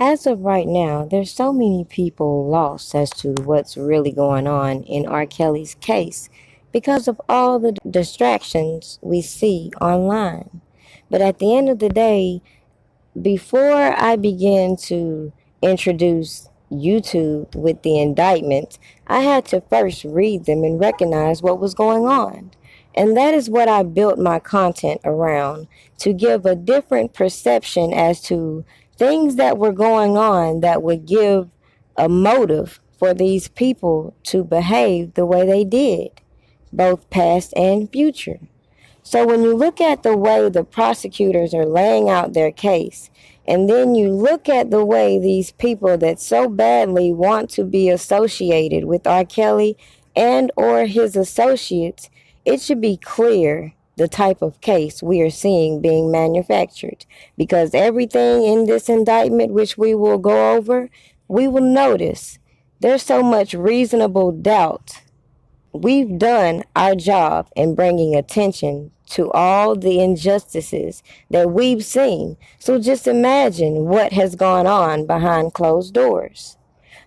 As of right now, there's so many people lost as to what's really going on in R. Kelly's case because of all the distractions we see online. But at the end of the day, before I begin to introduce YouTube with the indictments, I had to first read them and recognize what was going on. And that is what I built my content around, to give a different perception as to things that were going on that would give a motive for these people to behave the way they did, both past and future. So when you look at the way the prosecutors are laying out their case, and then you look at the way these people that so badly want to be associated with R. Kelly and or his associates, it should be clear the type of case we are seeing being manufactured. Because everything in this indictment, which we will go over, we will notice there's so much reasonable doubt. We've done our job in bringing attention to all the injustices that we've seen. So just imagine what has gone on behind closed doors.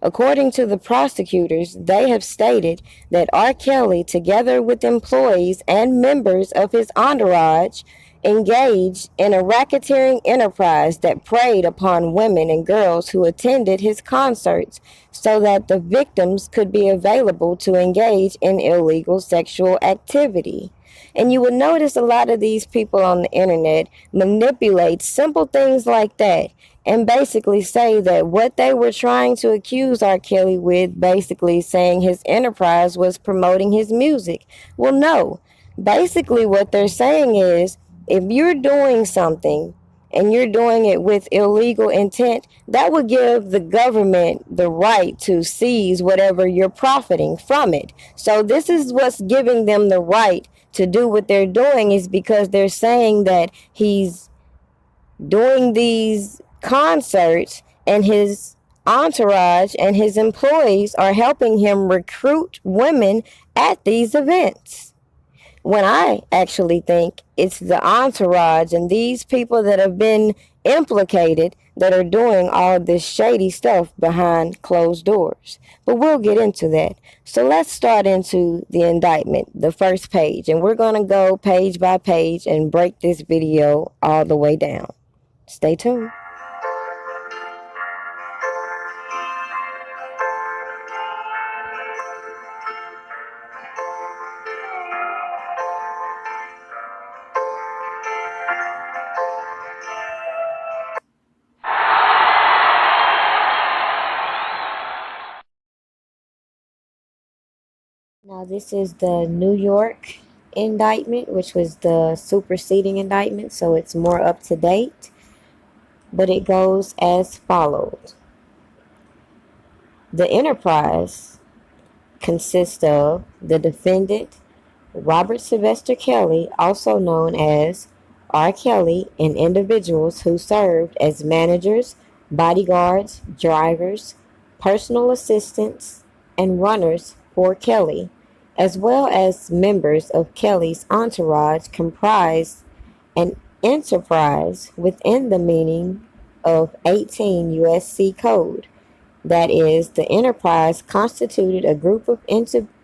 According to the prosecutors, they have stated that R. Kelly, together with employees and members of his entourage, engaged in a racketeering enterprise that preyed upon women and girls who attended his concerts so that the victims could be available to engage in illegal sexual activity. And you will notice a lot of these people on the internet manipulate simple things like that and basically say that what they were trying to accuse R. Kelly with, basically saying his enterprise was promoting his music. Well, no. Basically, what they're saying is if you're doing something and you're doing it with illegal intent, that would give the government the right to seize whatever you're profiting from it. So this is what's giving them the right to do what they're doing, is because they're saying that he's doing these concerts and his entourage and his employees are helping him recruit women at these events. When I actually think it's the entourage and these people that have been implicated that are doing all this shady stuff behind closed doors. But we'll get into that. So let's start into the indictment, the first page, and we're going to go page by page and break this video all the way down. Stay tuned. Now, this is the New York indictment, which was the superseding indictment, so it's more up to date. But it goes as follows. The enterprise consists of the defendant, Robert Sylvester Kelly, also known as R. Kelly, and individuals who served as managers, bodyguards, drivers, personal assistants, and runners for Kelly, as well as members of Kelly's entourage, comprised an enterprise within the meaning of 18 U.S.C. Code. That is, the enterprise constituted a group of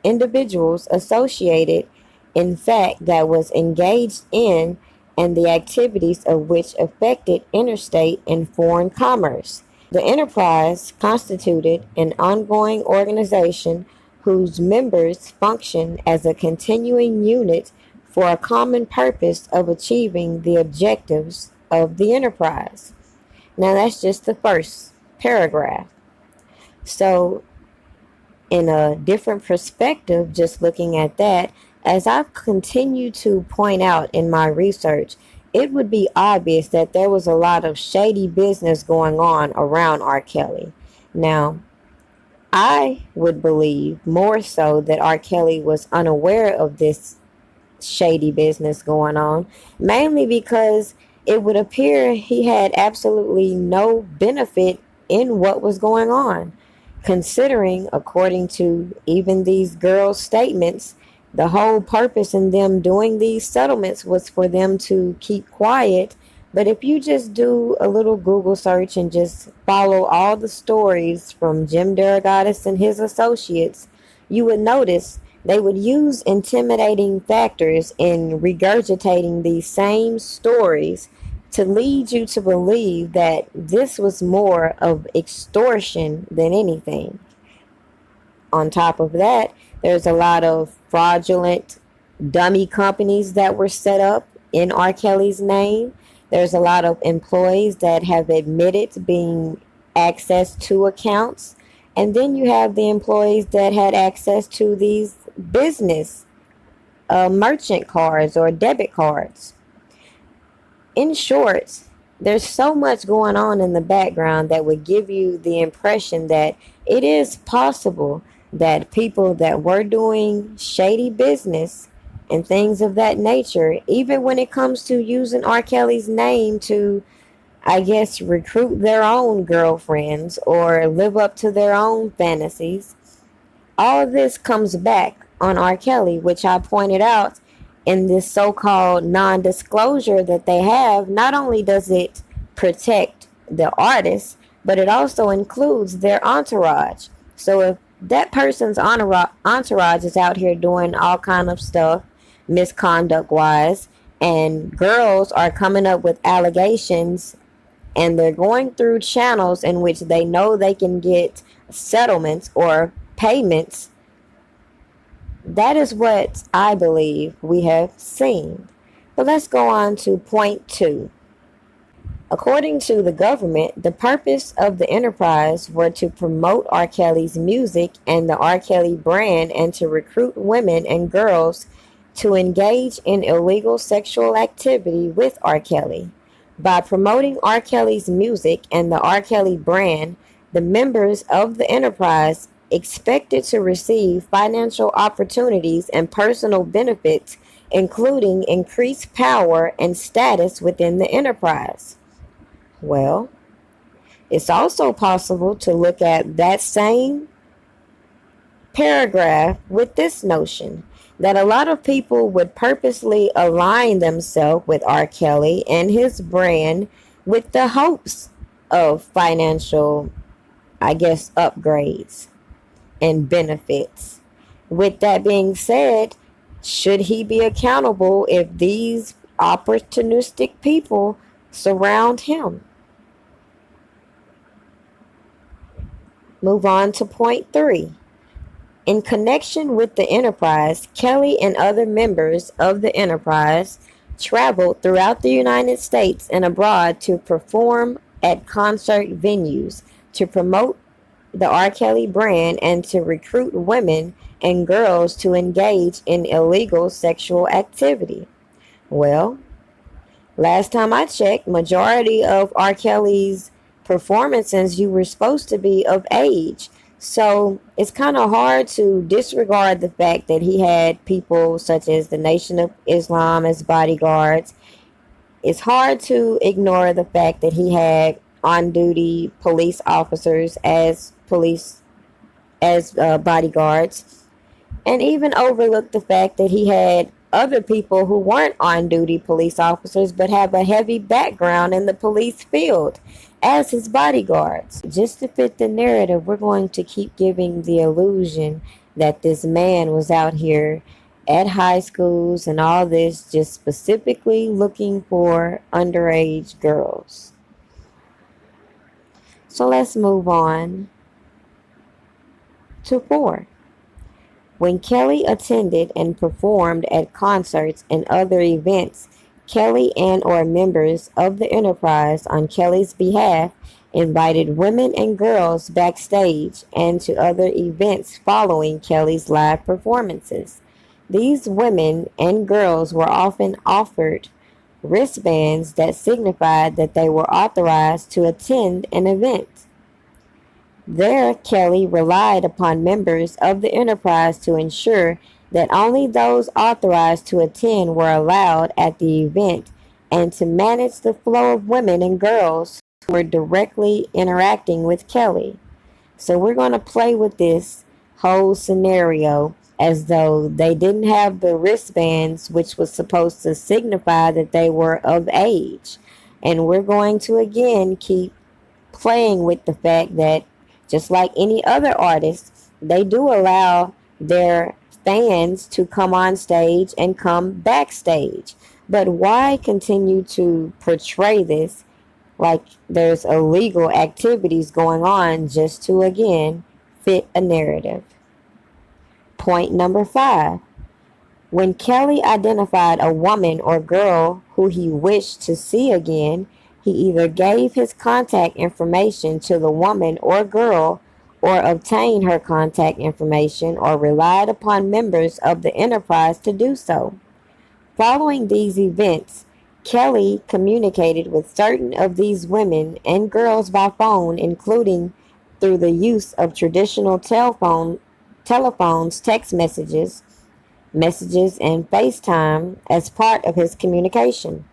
individuals associated, in fact, that was engaged in and the activities of which affected interstate and foreign commerce. The enterprise constituted an ongoing organization whose members function as a continuing unit for a common purpose of achieving the objectives of the enterprise. Now, that's just the first paragraph. So, in a different perspective, just looking at that, as I've continued to point out in my research, it would be obvious that there was a lot of shady business going on around R. Kelly. Now, I would believe more so that R. Kelly was unaware of this shady business going on, mainly because it would appear he had absolutely no benefit in what was going on, considering, according to even these girls' statements, the whole purpose in them doing these settlements was for them to keep quiet But if you just do a little Google search and just follow all the stories from Jim Derogatis and his associates, you would notice they would use intimidating factors in regurgitating these same stories to lead you to believe that this was more of extortion than anything. On top of that, there's a lot of fraudulent dummy companies that were set up in R. Kelly's name. There's a lot of employees that have admitted being access to accounts. And then you have the employees that had access to these business merchant cards or debit cards. In short, there's so much going on in the background that would give you the impression that it is possible that people that were doing shady business and things of that nature, even when it comes to using R. Kelly's name to, I guess, recruit their own girlfriends or live up to their own fantasies, all of this comes back on R. Kelly, which I pointed out in this so-called non-disclosure that they have. Not only does it protect the artist, but it also includes their entourage. So if that person's entourage is out here doing all kind of stuff, misconduct wise, and girls are coming up with allegations and they're going through channels in which they know they can get settlements or payments, that is what I believe we have seen. But let's go on to point 2. According to the government, the purpose of the enterprise were to promote R. Kelly's music and the R. Kelly brand and to recruit women and girls to engage in illegal sexual activity with R. Kelly. By promoting R. Kelly's music and the R. Kelly brand, the members of the enterprise expected to receive financial opportunities and personal benefits, including increased power and status within the enterprise. Well, it's also possible to look at that same paragraph with this notion that a lot of people would purposely align themselves with R. Kelly and his brand with the hopes of financial, I guess, upgrades and benefits. With that being said, should he be accountable if these opportunistic people surround him? Move on to point 3. In connection with the enterprise, Kelly and other members of the enterprise traveled throughout the United States and abroad to perform at concert venues, to promote the R. Kelly brand, and to recruit women and girls to engage in illegal sexual activity. Well, last time I checked, majority of R. Kelly's performances, you were supposed to be of age. So it's kind of hard to disregard the fact that he had people such as the Nation of Islam as bodyguards. It's hard to ignore the fact that he had on-duty police officers as bodyguards, and even overlook the fact that he had other people who weren't on duty police officers but have a heavy background in the police field as his bodyguards. Just to fit the narrative, we're going to keep giving the illusion that this man was out here at high schools and all this just specifically looking for underage girls. So let's move on to 4. When Kelly attended and performed at concerts and other events, Kelly and or members of the enterprise on Kelly's behalf invited women and girls backstage and to other events following Kelly's live performances. These women and girls were often offered wristbands that signified that they were authorized to attend an event. There, Kelly relied upon members of the enterprise to ensure that only those authorized to attend were allowed at the event and to manage the flow of women and girls who were directly interacting with Kelly. So we're going to play with this whole scenario as though they didn't have the wristbands, which was supposed to signify that they were of age. And we're going to again keep playing with the fact that just like any other artist, they do allow their fans to come on stage and come backstage. But why continue to portray this like there's illegal activities going on just to again fit a narrative? Point number 5. When Kelly identified a woman or girl who he wished to see again, he either gave his contact information to the woman or girl, or obtained her contact information, or relied upon members of the enterprise to do so. Following these events, Kelly communicated with certain of these women and girls by phone, including through the use of traditional telephones, text messages, and FaceTime as part of his communication.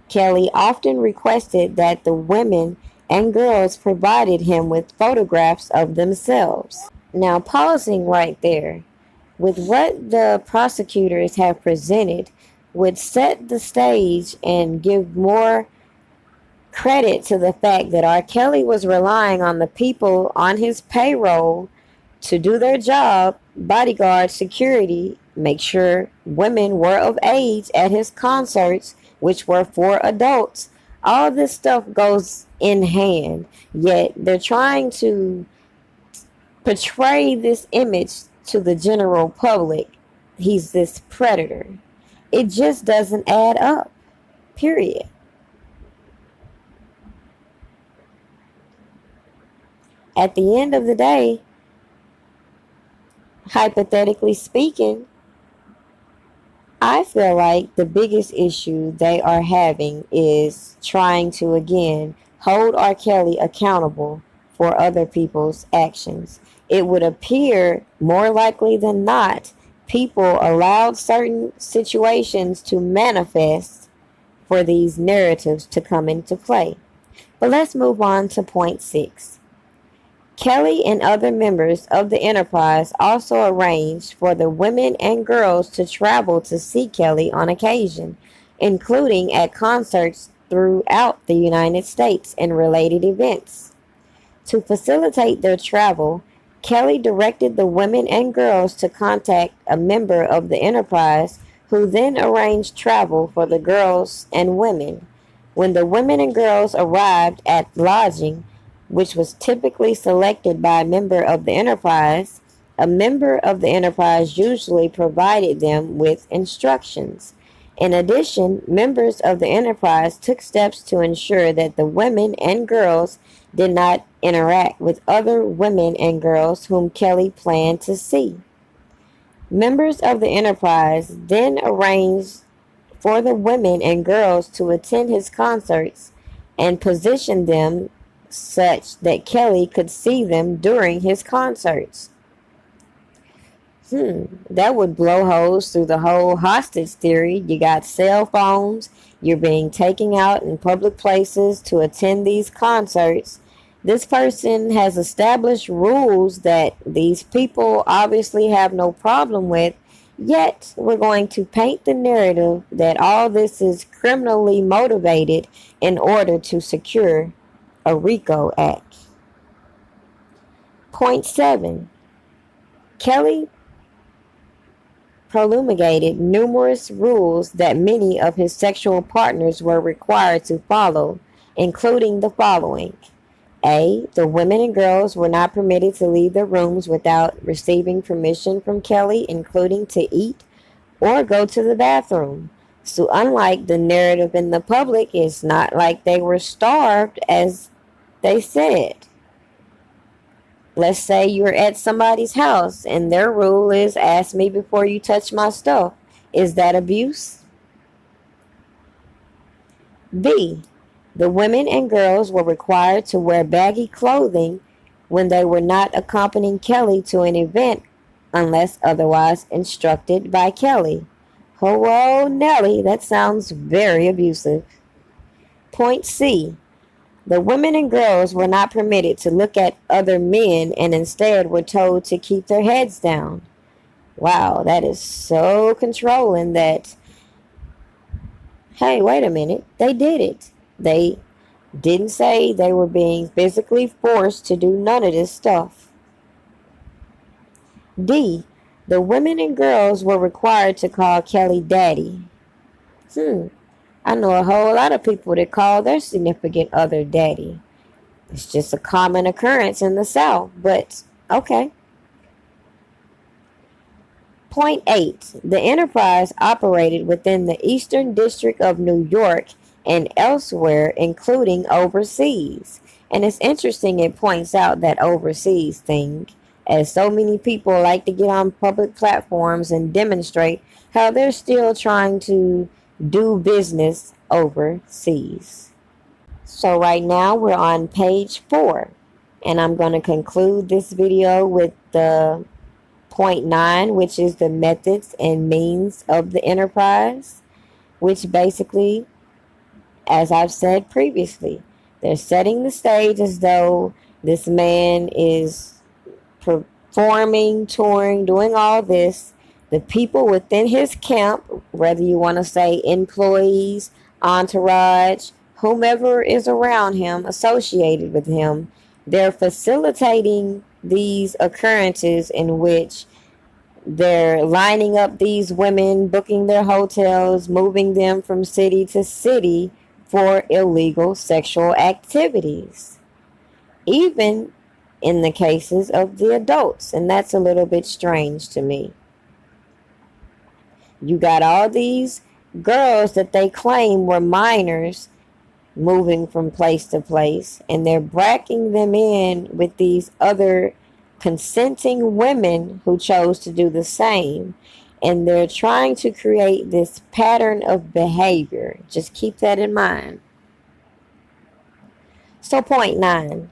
Kelly often requested that the women and girls provided him with photographs of themselves. Now, pausing right there, with what the prosecutors have presented, would set the stage and give more credit to the fact that R. Kelly was relying on the people on his payroll to do their job, bodyguard, security, make sure women were of age at his concerts, which were for adults. All this stuff goes in hand, yet they're trying to portray this image to the general public. He's this predator. It just doesn't add up, period. At the end of the day, hypothetically speaking, I feel like the biggest issue they are having is trying to again hold R. Kelly accountable for other people's actions. It would appear more likely than not people allowed certain situations to manifest for these narratives to come into play. But let's move on to point 6. Kelly and other members of the enterprise also arranged for the women and girls to travel to see Kelly on occasion, including at concerts throughout the United States and related events. To facilitate their travel, Kelly directed the women and girls to contact a member of the enterprise, who then arranged travel for the girls and women. When the women and girls arrived at lodging, which was typically selected by a member of the enterprise, a member of the enterprise usually provided them with instructions. In addition, members of the enterprise took steps to ensure that the women and girls did not interact with other women and girls whom Kelly planned to see. Members of the enterprise then arranged for the women and girls to attend his concerts and positioned them such that Kelly could see them during his concerts. That would blow holes through the whole hostage theory. You got cell phones, you're being taken out in public places to attend these concerts. This person has established rules that these people obviously have no problem with, yet we're going to paint the narrative that all this is criminally motivated in order to secure a RICO Act. Point 7. Kelly promulgated numerous rules that many of his sexual partners were required to follow, including the following. A. The women and girls were not permitted to leave their rooms without receiving permission from Kelly, including to eat or go to the bathroom. So unlike the narrative in the public, it's not like they were starved as they said. Let's say you're at somebody's house and their rule is ask me before you touch my stuff. Is that abuse? B. The women and girls were required to wear baggy clothing when they were not accompanying Kelly to an event unless otherwise instructed by Kelly. Hello, Nelly, that sounds very abusive. Point C. The women and girls were not permitted to look at other men and instead were told to keep their heads down. Wow, that is so controlling that, hey, wait a minute, they did it. They didn't say they were being physically forced to do none of this stuff. D. The women and girls were required to call Kelly daddy. I know a whole lot of people that call their significant other daddy. It's just a common occurrence in the South, but okay. Point 8. The enterprise operated within the Eastern District of New York and elsewhere, including overseas. And it's interesting it points out that overseas thing, as so many people like to get on public platforms and demonstrate how they're still trying to do business overseas. So right now we're on page 4, and I'm going to conclude this video with the point 9, which is the methods and means of the enterprise, which basically, as I've said previously, they're setting the stage as though this man is performing, touring, doing all this. The people within his camp, whether you want to say employees, entourage, whomever is around him, associated with him, they're facilitating these occurrences in which they're lining up these women, booking their hotels, moving them from city to city for illegal sexual activities, even in the cases of the adults. And that's a little bit strange to me. You got all these girls that they claim were minors moving from place to place, and they're bracking them in with these other consenting women who chose to do the same. And they're trying to create this pattern of behavior. Just keep that in mind. So point 9.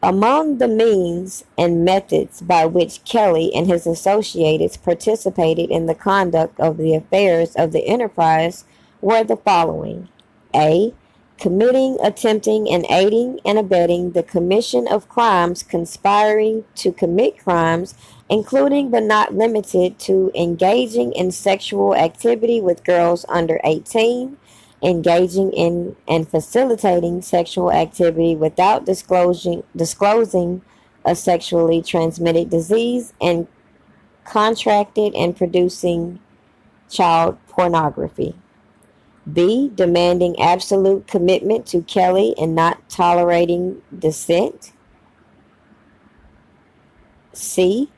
Among the means and methods by which Kelly and his associates participated in the conduct of the affairs of the enterprise were the following. A. Committing, attempting, and aiding and abetting the commission of crimes, conspiring to commit crimes, including but not limited to engaging in sexual activity with girls under 18, engaging in and facilitating sexual activity without disclosing a sexually transmitted disease, and contracted and producing child pornography. B. Demanding absolute commitment to Kelly and not tolerating dissent. C.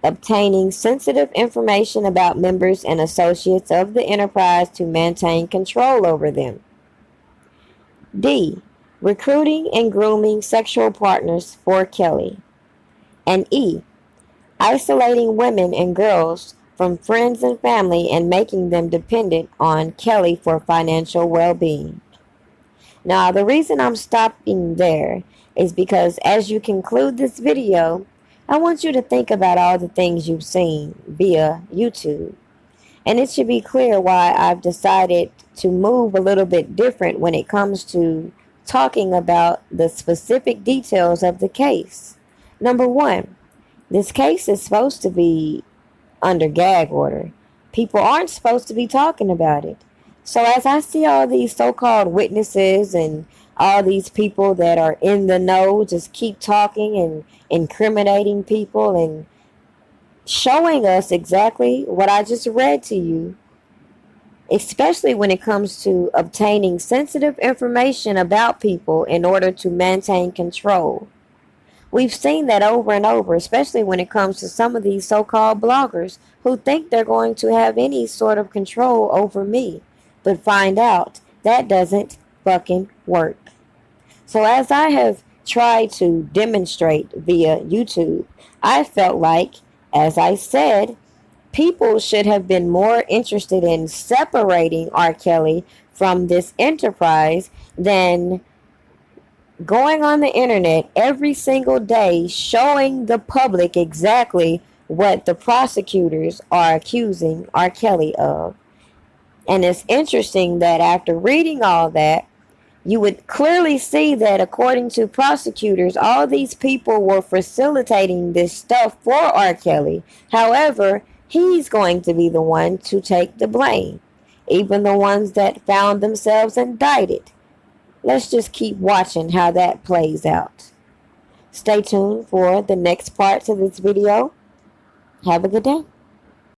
Obtaining sensitive information about members and associates of the enterprise to maintain control over them. D. Recruiting and grooming sexual partners for Kelly. And E. Isolating women and girls from friends and family and making them dependent on Kelly for financial well-being. Now, the reason I'm stopping there is because as you conclude this video, I want you to think about all the things you've seen via YouTube. And it should be clear why I've decided to move a little bit different when it comes to talking about the specific details of the case. Number 1, this case is supposed to be under gag order. People aren't supposed to be talking about it. So as I see all these so-called witnesses and all these people that are in the know just keep talking and incriminating people and showing us exactly what I just read to you, especially when it comes to obtaining sensitive information about people in order to maintain control. We've seen that over and over, especially when it comes to some of these so-called bloggers who think they're going to have any sort of control over me, but find out that doesn't fucking work. So as I have tried to demonstrate via YouTube, I felt like, as I said, people should have been more interested in separating R. Kelly from this enterprise than going on the internet every single day showing the public exactly what the prosecutors are accusing R. Kelly of. And it's interesting that after reading all that, you would clearly see that according to prosecutors, all these people were facilitating this stuff for R. Kelly. However, he's going to be the one to take the blame. Even the ones that found themselves indicted. Let's just keep watching how that plays out. Stay tuned for the next parts of this video. Have a good day.